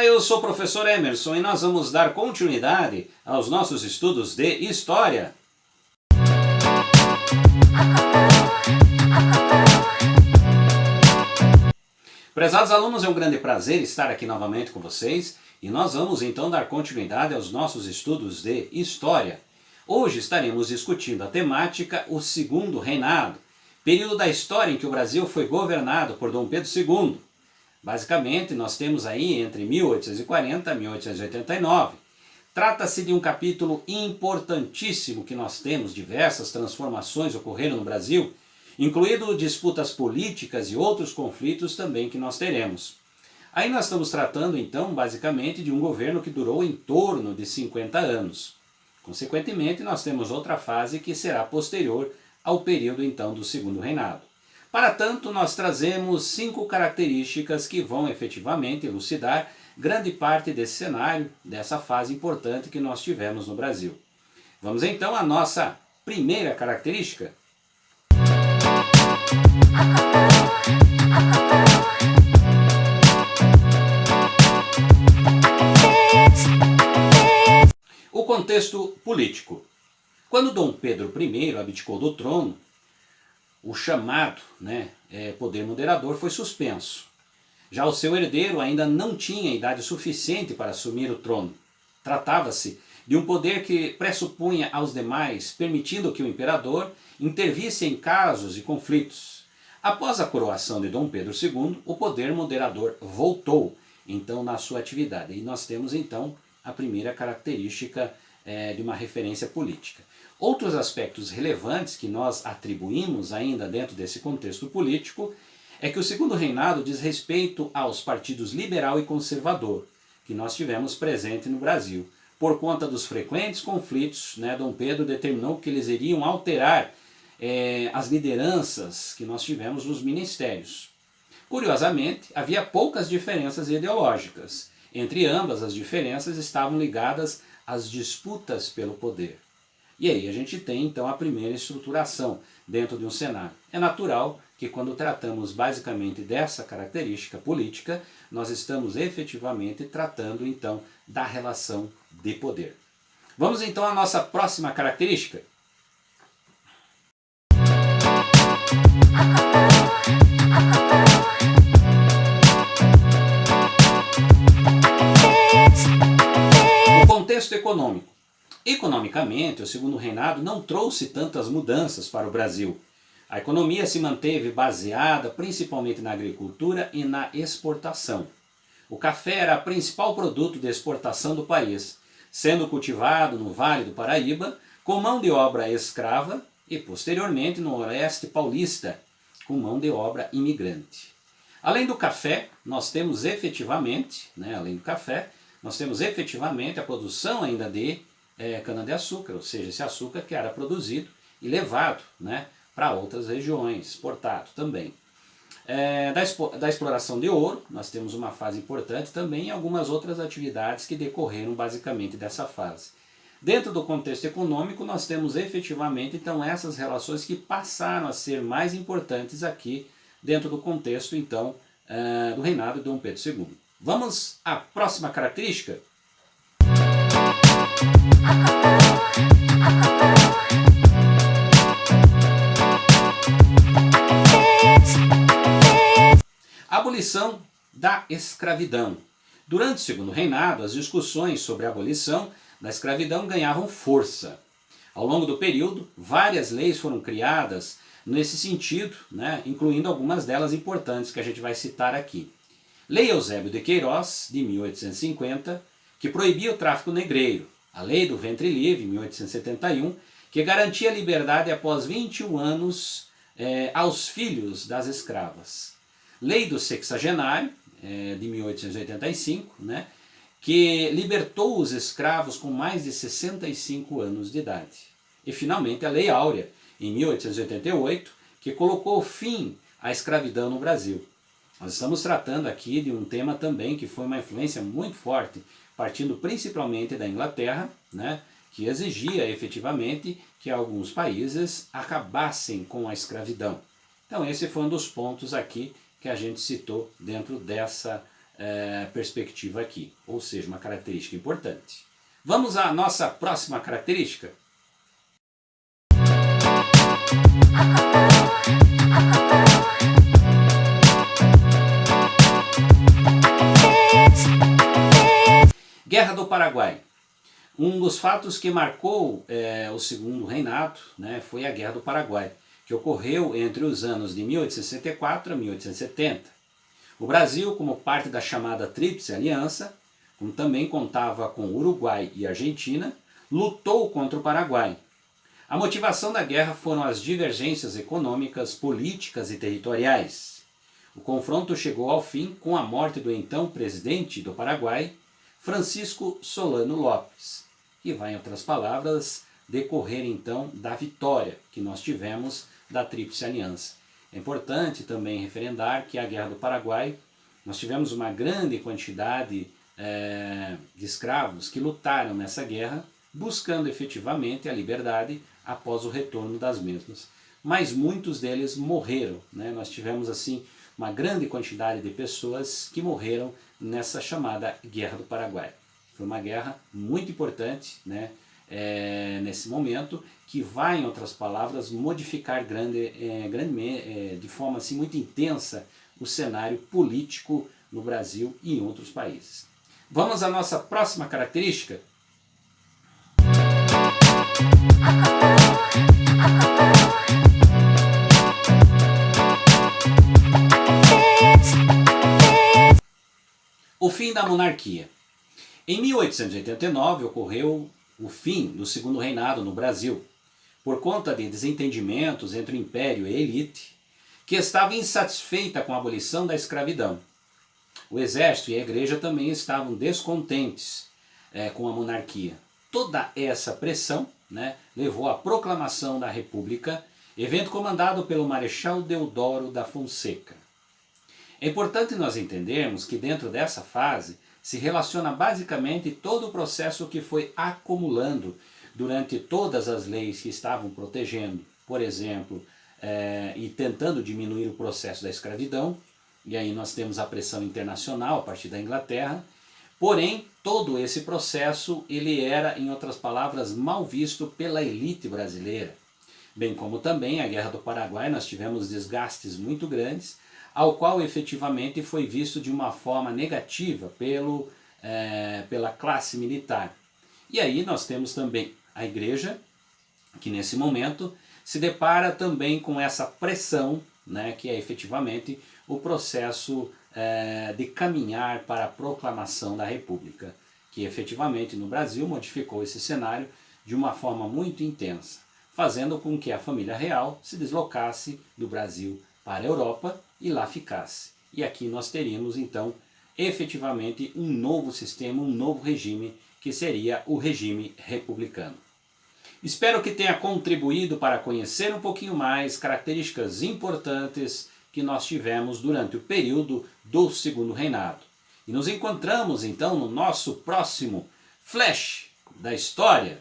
Olá, eu sou o professor Emerson e nós vamos dar continuidade aos nossos estudos de História. Prezados alunos, é um grande prazer estar aqui novamente com vocês e nós vamos então dar continuidade aos nossos estudos de História. Hoje estaremos discutindo a temática o Segundo Reinado, período da história em que o Brasil foi governado por Dom Pedro II. Basicamente, nós temos aí entre 1840 e 1889. Trata-se de um capítulo importantíssimo que nós temos, diversas transformações ocorreram no Brasil, incluindo disputas políticas e outros conflitos também que nós teremos. Aí nós estamos tratando então basicamente de um governo que durou em torno de 50 anos. Consequentemente, nós temos outra fase que será posterior ao período então do Segundo Reinado. Para tanto, nós trazemos 5 características que vão efetivamente elucidar grande parte desse cenário, dessa fase importante que nós tivemos no Brasil. Vamos então à nossa primeira característica. O contexto político. Quando Dom Pedro I abdicou do trono, o chamado poder moderador foi suspenso. Já o seu herdeiro ainda não tinha idade suficiente para assumir o trono. Tratava-se de um poder que pressupunha aos demais, permitindo que o imperador intervisse em casos e conflitos. Após a coroação de Dom Pedro II, o poder moderador voltou então na sua atividade. E nós temos então a primeira característica de uma referência política. Outros aspectos relevantes que nós atribuímos ainda dentro desse contexto político é que o Segundo Reinado diz respeito aos partidos liberal e conservador que nós tivemos presente no Brasil. Por conta dos frequentes conflitos, Dom Pedro determinou que eles iriam alterar as lideranças que nós tivemos nos ministérios. Curiosamente, havia poucas diferenças ideológicas. Entre ambas, as diferenças estavam ligadas às disputas pelo poder. E aí a gente tem então a primeira estruturação dentro de um cenário. É natural que quando tratamos basicamente dessa característica política, nós estamos efetivamente tratando então da relação de poder. Vamos então à nossa próxima característica. O contexto econômico. Economicamente, o Segundo Reinado não trouxe tantas mudanças para o Brasil. A economia se manteve baseada principalmente na agricultura e na exportação. O café era o principal produto de exportação do país, sendo cultivado no Vale do Paraíba, com mão de obra escrava e, posteriormente, no Oeste Paulista, com mão de obra imigrante. Além do café, nós temos efetivamente, a produção ainda de cana-de-açúcar, ou seja, esse açúcar que era produzido e levado para outras regiões, exportado também. Da exploração de ouro, nós temos uma fase importante também e algumas outras atividades que decorreram basicamente dessa fase. Dentro do contexto econômico, nós temos efetivamente então essas relações que passaram a ser mais importantes aqui dentro do contexto então do reinado de Dom Pedro II. Vamos à próxima característica? Abolição da escravidão. Durante o Segundo Reinado, as discussões sobre a abolição da escravidão ganhavam força. Ao longo do período, várias leis foram criadas nesse sentido, incluindo algumas delas importantes que a gente vai citar aqui. Lei Eusébio de Queiroz, de 1850, que proibia o tráfico negreiro. A Lei do Ventre Livre, de 1871, que garantia a liberdade após 21 anos aos filhos das escravas. Lei do Sexagenário, de 1885, que libertou os escravos com mais de 65 anos de idade. E finalmente a Lei Áurea, em 1888, que colocou fim à escravidão no Brasil. Nós estamos tratando aqui de um tema também que foi uma influência muito forte, partindo principalmente da Inglaterra, que exigia efetivamente que alguns países acabassem com a escravidão. Então esse foi um dos pontos aqui que a gente citou dentro dessa perspectiva aqui, ou seja, uma característica importante. Vamos à nossa próxima característica? Guerra do Paraguai. Um dos fatos que marcou o segundo reinado, né, foi a Guerra do Paraguai, que ocorreu entre os anos de 1864 a 1870. O Brasil, como parte da chamada Tríplice Aliança, como também contava com Uruguai e Argentina, lutou contra o Paraguai. A motivação da guerra foram as divergências econômicas, políticas e territoriais. O confronto chegou ao fim com a morte do então presidente do Paraguai, Francisco Solano Lopes, que vai, em outras palavras, decorrer então da vitória que nós tivemos da Tríplice Aliança. É importante também referendar que a Guerra do Paraguai, nós tivemos uma grande quantidade de escravos que lutaram nessa guerra, buscando efetivamente a liberdade após o retorno das mesmas. Mas muitos deles morreram, né? Nós tivemos assim uma grande quantidade de pessoas que morreram nessa chamada Guerra do Paraguai. Foi uma guerra muito importante, né? Nesse momento, que vai, em outras palavras, modificar de forma assim, muito intensa o cenário político no Brasil e em outros países. Vamos à nossa próxima característica? O fim da monarquia. Em 1889 ocorreu o fim do segundo reinado no Brasil, por conta de desentendimentos entre o Império e a elite, que estava insatisfeita com a abolição da escravidão. O exército e a igreja também estavam descontentes com a monarquia. Toda essa pressão, né, levou à proclamação da República, evento comandado pelo Marechal Deodoro da Fonseca. É importante nós entendermos que dentro dessa fase se relaciona basicamente todo o processo que foi acumulando durante todas as leis que estavam protegendo, por exemplo, e tentando diminuir o processo da escravidão, e aí nós temos a pressão internacional a partir da Inglaterra. Porém, todo esse processo ele era, em outras palavras, mal visto pela elite brasileira. Bem como também a Guerra do Paraguai, nós tivemos desgastes muito grandes, ao qual efetivamente foi visto de uma forma negativa pela classe militar. E aí nós temos também a igreja, que nesse momento se depara também com essa pressão, né, que é efetivamente o processo de caminhar para a proclamação da República, que efetivamente no Brasil modificou esse cenário de uma forma muito intensa, fazendo com que a família real se deslocasse do Brasil para a Europa e lá ficasse. E aqui nós teríamos então efetivamente um novo sistema, um novo regime, que seria o regime republicano. Espero que tenha contribuído para conhecer um pouquinho mais características importantes que nós tivemos durante o período do segundo reinado. E nos encontramos então no nosso próximo Flash da História.